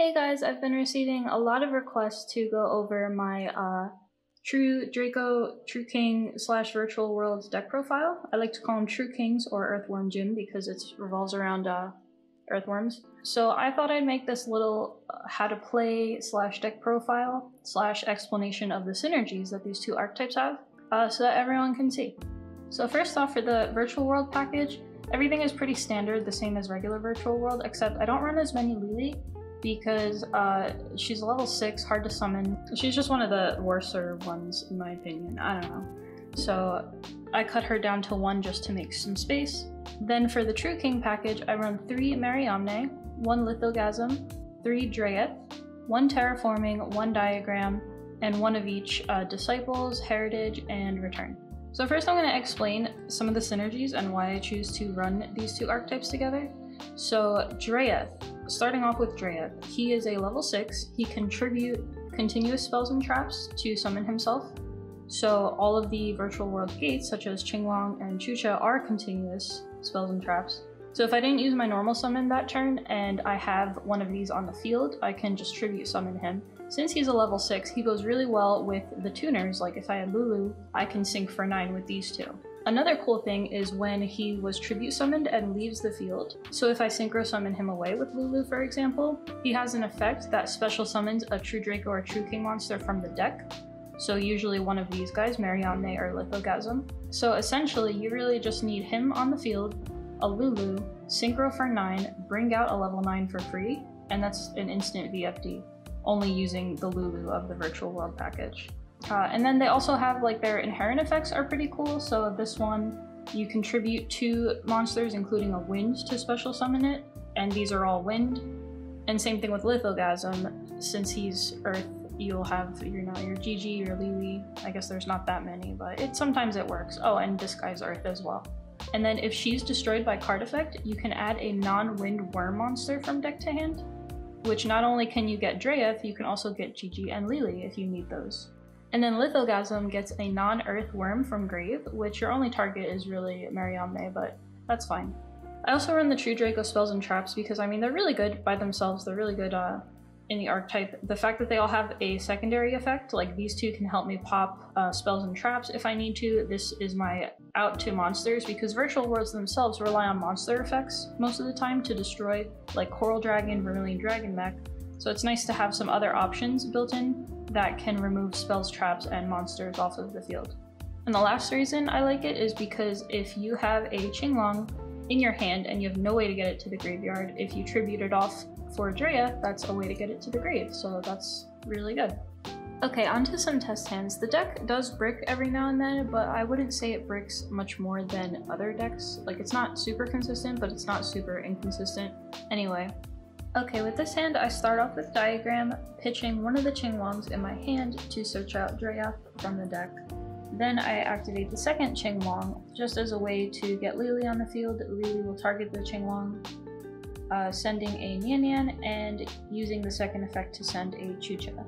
Hey guys, I've been receiving a lot of requests to go over my True Draco, True King / Virtual Worlds deck profile. I like to call them True Kings or Earthworm Gym because it revolves around earthworms. So I thought I'd make this little how to play / deck profile / explanation of the synergies that these two archetypes have so that everyone can see. So first off, for the Virtual World package, everything is pretty standard, the same as regular Virtual World, except I don't run as many Lily because she's level 6, hard to summon. She's just one of the worser ones in my opinion, I don't know. So I cut her down to 1 just to make some space. Then for the True King package, I run 3 Mariamne, 1 Lithogasm, 3 Drayeth, 1 Terraforming, 1 Diagram, and 1 of each Disciples, Heritage, and Return. So first I'm going to explain some of the synergies and why I choose to run these two archetypes together. So Drayeth, starting off with Drayeth, he is a level 6, he contribute continuous spells and traps to summon himself. So all of the Virtual World gates, such as Qinglong and Chucha, are continuous spells and traps. So if I didn't use my normal summon that turn and I have one of these on the field, I can just tribute summon him. Since he's a level 6, he goes really well with the tuners, like if I had Lulu, I can sync for 9 with these two. Another cool thing is when he was tribute summoned and leaves the field. So if I synchro summon him away with Lulu, for example, he has an effect that special summons a True Draco or True King monster from the deck. So usually one of these guys, Mariamne or Lithogasm. So essentially you really just need him on the field, a Lulu, synchro for 9, bring out a level 9 for free, and that's an instant VFD, only using the Lulu of the Virtual World package. And then they also have, like, their inherent effects are pretty cool. So this one, you contribute 2 monsters, including a wind, to special summon it, and these are all wind. And same thing with Lithogasm, since he's Earth, you'll have your Gigi, your Lili. I guess there's not that many, but sometimes it works. Oh, and Disguise Earth as well. And then if she's destroyed by card effect, you can add a non-wind worm monster from deck to hand, which not only can you get Drayeth, you can also get Gigi and Lili if you need those. And then Lithogasm gets a non-earth worm from Grave, which your only target is really Mariamne, but that's fine. I also run the True Draco spells and traps because, I mean, they're really good by themselves. They're really good in the archetype. The fact that they all have a secondary effect, like these two can help me pop spells and traps if I need to. This is my out to monsters because Virtual Worlds themselves rely on monster effects most of the time to destroy, like Coral Dragon, Vermilion Dragon Mech. So it's nice to have some other options built in that can remove spells, traps, and monsters off of the field. And the last reason I like it is because if you have a Qinglong in your hand and you have no way to get it to the graveyard, if you tribute it off for Drayeth, that's a way to get it to the grave, so that's really good. Okay, onto some test hands. The deck does brick every now and then, but I wouldn't say it bricks much more than other decks. Like, it's not super consistent, but it's not super inconsistent. Anyway. Okay, with this hand, I start off with Diagram, pitching one of the Qinglongs in my hand to search out Drayeth from the deck. Then I activate the second Qinglong, just as a way to get Lili on the field. Lili will target the Qinglong, sending a Nian Nian, and using the second effect to send a Chucha.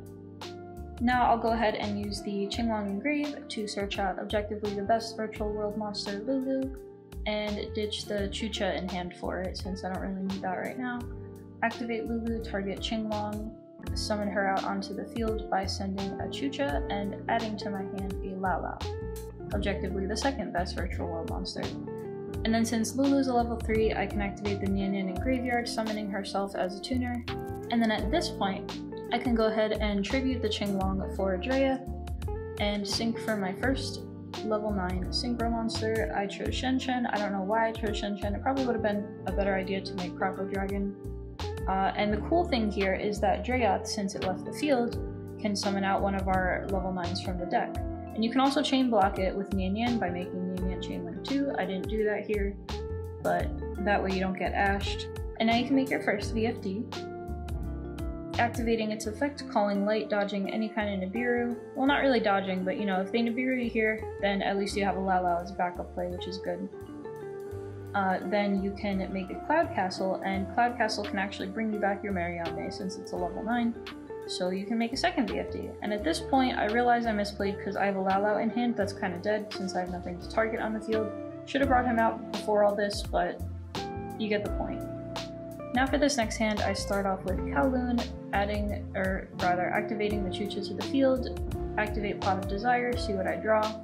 Now I'll go ahead and use the Qinglong Engrave to search out objectively the best Virtual World monster, Lulu, and ditch the Chucha in hand for it, since I don't really need that right now. Activate Lulu, target Qinglong, summon her out onto the field by sending a Chucha and adding to my hand a Lala, objectively the second best Virtual World monster. And then since Lulu's a level 3, I can activate the Nian Nian in Graveyard, summoning herself as a tuner. And then at this point, I can go ahead and tribute the Qinglong for Drayeth and sync for my first level 9 synchro monster. I chose Shen Shen. I don't know why I chose Shen Shen. It probably would have been a better idea to make Croco Dragon. And the cool thing here is that Drayeth, since it left the field, can summon out one of our level 9s from the deck. And you can also chain block it with Nian Nian by making Nian Nian chain link 2. I didn't do that here, but that way you don't get ashed. And now you can make your first VFD, activating its effect, calling light, dodging any kind of Nibiru. Well, not really dodging, but you know, if they Nibiru you here, then at least you have a Lala as backup play, which is good. Then you can make a Cloud Castle, and Cloud Castle can actually bring you back your Mariamne since it's a level 9. So you can make a second VFD. And at this point, I realize I misplayed because I have a Lala in hand that's kind of dead since I have nothing to target on the field. Should have brought him out before all this, but you get the point. Now for this next hand, I start off with Kowloon, activating the Chucha to the field, activate Pot of Desire, see what I draw,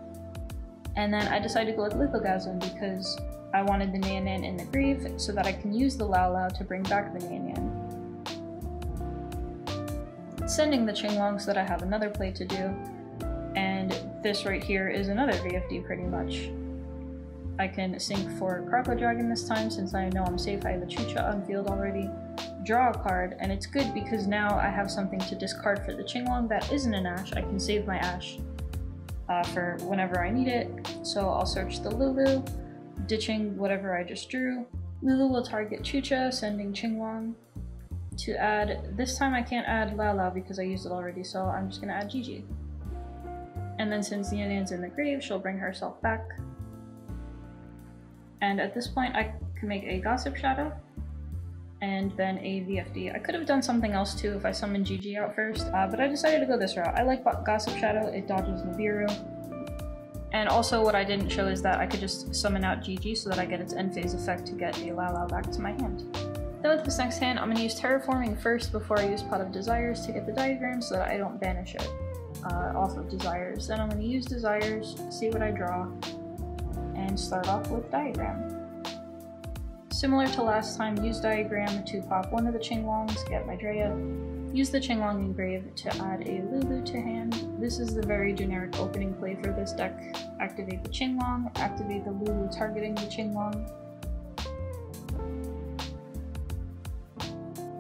and then I decide to go with Lithogasm because I wanted the Nan Nan in the grave so that I can use the Lao Lao to bring back the Nan Nan. Sending the Qinglong so that I have another play to do, and this right here is another VFD pretty much. I can sync for Croco Dragon this time since I know I'm safe. I have a Chucha on field already. Draw a card, and it's good because now I have something to discard for the Qinglong that isn't an Ash. I can save my Ash for whenever I need it. So I'll search the Lulu, ditching whatever I just drew. Lulu will target Chucha, sending Qinglong to add. This time I can't add Lao Lao because I used it already, so I'm just gonna add Gigi. And then since Nan Nan's in the grave, she'll bring herself back. And at this point, I can make a Gossip Shadow, and then a VFD. I could have done something else too if I summoned Gigi out first, but I decided to go this route. I like Gossip Shadow, it dodges Nibiru. And also what I didn't show is that I could just summon out Gigi so that I get its end phase effect to get a Lao Lao back to my hand. Then with this next hand, I'm going to use Terraforming first before I use Pot of Desires to get the diagram so that I don't banish it off of Desires. Then I'm going to use Desires, see what I draw, and start off with Diagram. Similar to last time, use Diagram to pop one of the Qinglongs, get my Drea, use the Qinglong engrave to add a Lulu to hand. This is the very generic opening play for this deck. Activate the Qinglong, activate the Lulu targeting the Qinglong,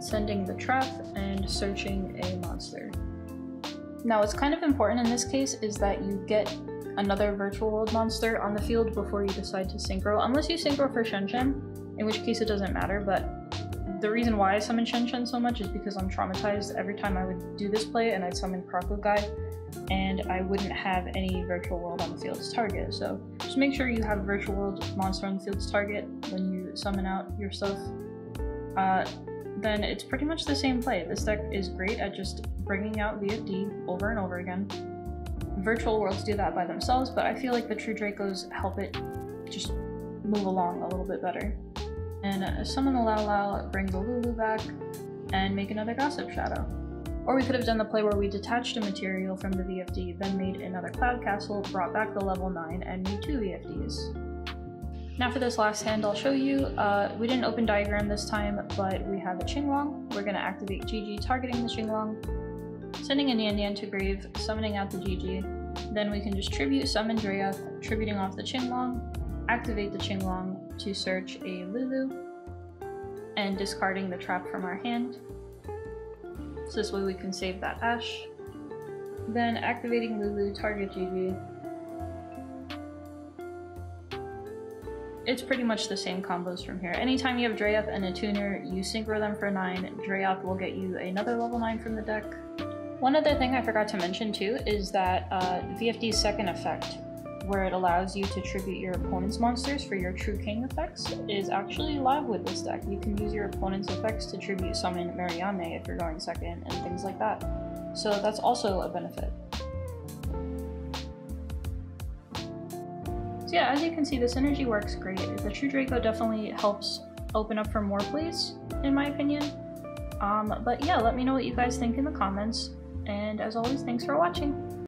sending the trap, and searching a monster. Now what's kind of important in this case is that you get another virtual world monster on the field before you decide to synchro, unless you synchro for Shen, in which case it doesn't matter, but the reason why I summon Shen so much is because I'm traumatized. Every time I would do this play and I'd summon Croco Guy, and I wouldn't have any virtual world on the field's target. So just make sure you have a virtual world monster on the field's target when you summon out your stuff. Then it's pretty much the same play. This deck is great at just bringing out VFD over and over again. Virtual worlds do that by themselves, but I feel like the true Dracos help it just move along a little bit better. And summon the Lao Lao, bring the Lulu back, and make another Gossip Shadow. Or we could have done the play where we detached a material from the VFD, then made another Cloud Castle, brought back the level 9, and made 2 VFDs. Now for this last hand, I'll show you. We didn't open Diagram this time, but we have a Qinglong. We're going to activate Gigi, targeting the Qinglong, sending a Nan Nan to grave, summoning out the Gigi. Then we can just tribute summon Drea, tributing off the Qinglong, activate the Qinglong to search a Lulu, and discarding the trap from our hand. So this way we can save that Ash. Then activating Lulu, target Gigi. It's pretty much the same combos from here. Anytime you have Dreyup and a tuner, you synchro them for 9. Dreyup will get you another level 9 from the deck. One other thing I forgot to mention too is that VFD's second effect, where it allows you to tribute your opponent's monsters for your True King effects, is actually live with this deck. You can use your opponent's effects to tribute summon Mariame if you're going second and things like that. So that's also a benefit. So yeah, as you can see, the synergy works great. The True Draco definitely helps open up for more plays, in my opinion. But yeah, let me know what you guys think in the comments. And as always, thanks for watching.